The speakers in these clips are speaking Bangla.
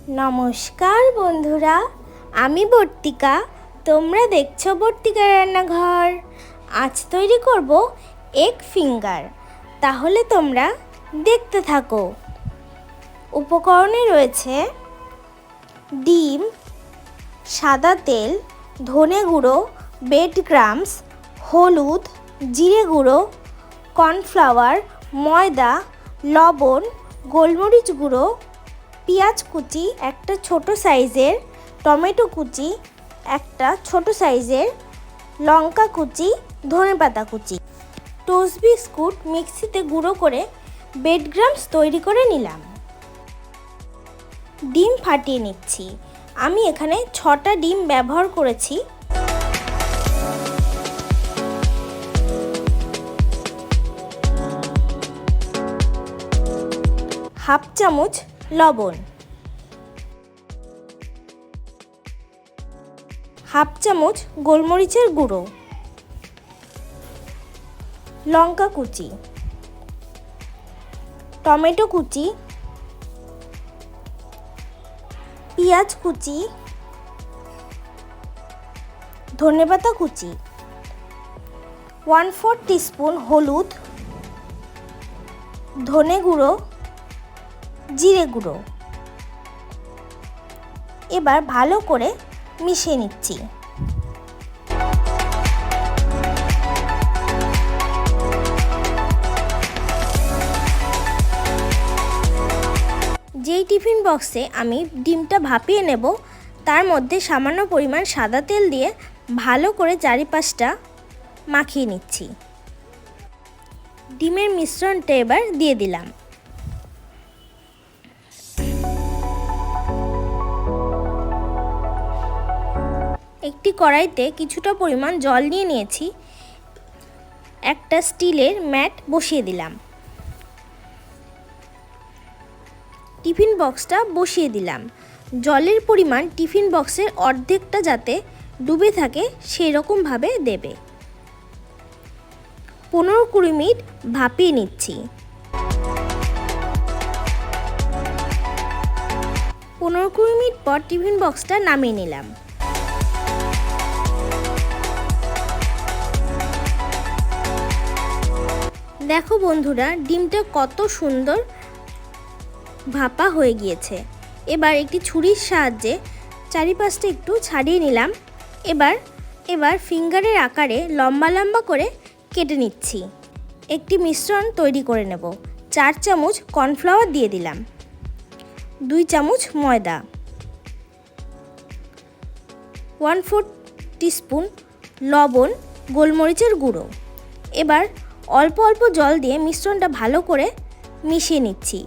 নমস্কার বন্ধুরা, আমি বর্তিকা। তোমরা দেখছো বর্তিকা রান্নাঘর। আজ তৈরি করব এগ ফিঙ্গার। তাহলে তোমরা দেখতে থাকো। উপকরণে রয়েছে ডিম, সাদা তেল, ধনে গুঁড়ো, ব্রেড ক্রাম্বস, হলুদ, জিরে গুঁড়ো, কর্নফ্লাওয়ার, ময়দা, লবণ, গোলমরিচ গুঁড়ো, পেঁয়াজ কুচি একটা ছোট সাইজের, টমেটো কুচি একটা ছোট সাইজের, লঙ্কা কুচি, ধনেপাতা কুচি। টোস্ট বিস্কুট মিক্সিতে গুঁড়ো করে ব্রেড ক্রাম্বস তৈরি করে নিলাম। ডিম ফাটিয়ে নিচ্ছি। আমি এখানে 6টা ডিম ব্যবহার করেছি। হাফ চামচ লবণ, হাফ চামচ গোলমরিচের গুঁড়ো, লঙ্কা কুচি, টমেটো কুচি, পেঁয়াজ কুচি, ধনেপাতা কুচি, 1/4 টিস্পুন হলুদ, ধনে গুঁড়ো, জিরে গুঁড়ো। এবার ভালো করে মিশিয়ে নিচ্ছি। যেই টিফিন বক্সে আমি ডিমটা ভাপিয়ে নেব, তার মধ্যে সামান্য পরিমাণ সাদা তেল দিয়ে ভালো করে চারিপাশটা মাখিয়ে নিচ্ছি। ডিমের মিশ্রণটা এবার দিয়ে দিলাম। একটি কড়াইতে কিছুটা পরিমাণ জল নিয়ে নিয়েছি। একটা স্টিলের ম্যাট বসিয়ে দিলাম। টিফিন বক্সটা বসিয়ে দিলাম। জলের পরিমাণ টিফিন বক্সের অর্ধেকটা যাতে ডুবে থাকে সেই রকমভাবে দেবে। 15-20 মিনিট ভাপিয়ে নিচ্ছি। 15-20 মিনিট পর টিফিন বক্সটা নামিয়ে নিলাম। দেখো বন্ধুরা, ডিমটা কত সুন্দর ভাপা হয়ে গিয়েছে। এবার একটি ছুরির সাহায্যে চারিপাশটা একটু ছাড়িয়ে নিলাম। এবার ফিঙ্গারের আকারে লম্বা লম্বা করে কেটে নিচ্ছি। একটি মিশ্রণ তৈরি করে নেব। 4 চামচ কর্নফ্লাওয়ার দিয়ে দিলাম, 2 চামচ ময়দা, 1/4 টিস্পুন লবণ, গোলমরিচের গুঁড়ো। এবার অল্প অল্প জল দিয়ে মিশ্রণটা ভালো করে মিশিয়ে নিচ্ছি।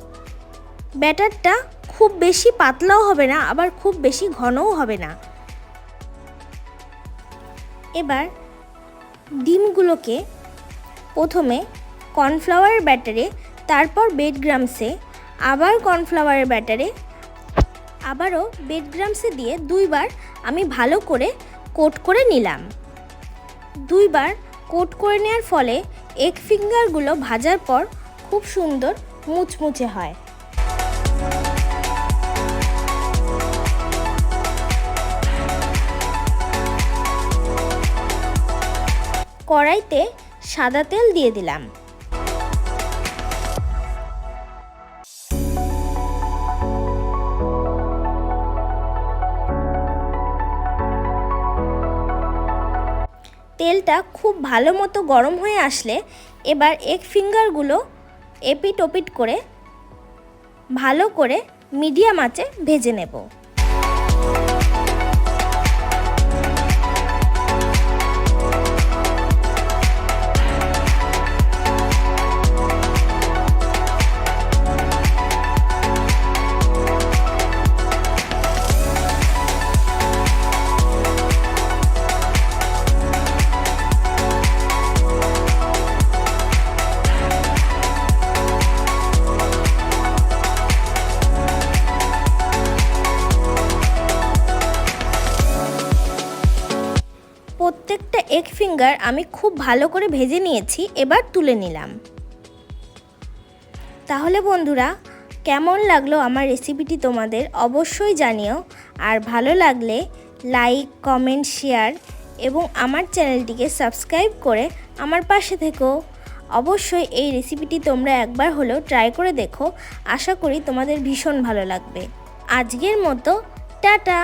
ব্যাটারটা খুব বেশি পাতলাও হবে না, আবার খুব বেশি ঘনও হবে না। এবার ডিমগুলোকে প্রথমে কর্নফ্লাওয়ারের ব্যাটারে, তারপর ব্রেড ক্রাম্বসে, আবার কর্নফ্লাওয়ারের ব্যাটারে, আবারও ব্রেড ক্রাম্বসে দিয়ে 2 বার আমি ভালো করে কোট করে নিলাম। 2 বার কোট করে নেওয়ার ফলে এগ ফিঙ্গারগুলো ভাজার পর খুব সুন্দর মুচমুচে হয়। কড়াইতে সাদা তেল দিয়ে দিলাম। তেলটা খুব ভালো মতো গরম হয়ে আসলে এবার এগ ফিঙ্গারগুলো এপিট ওপিট করে ভালো করে মিডিয়াম আঁচে ভেজে নেব। প্রত্যেকটা এগ ফিঙ্গার আমি খুব ভালো করে ভেজে নিয়েছি। এবার তুলে নিলাম। তাহলে বন্ধুরা, কেমন লাগলো আমার রেসিপিটি তোমাদের অবশ্যই জানিও। আর ভালো লাগলে লাইক, কমেন্ট, শেয়ার এবং আমার চ্যানেলটিকে সাবস্ক্রাইব করে আমার পাশে থেকো। অবশ্যই এই রেসিপিটি তোমরা একবার হলেও ট্রাই করে দেখো। আশা করি তোমাদের ভীষণ ভালো লাগবে। আজকের মতো টাটা।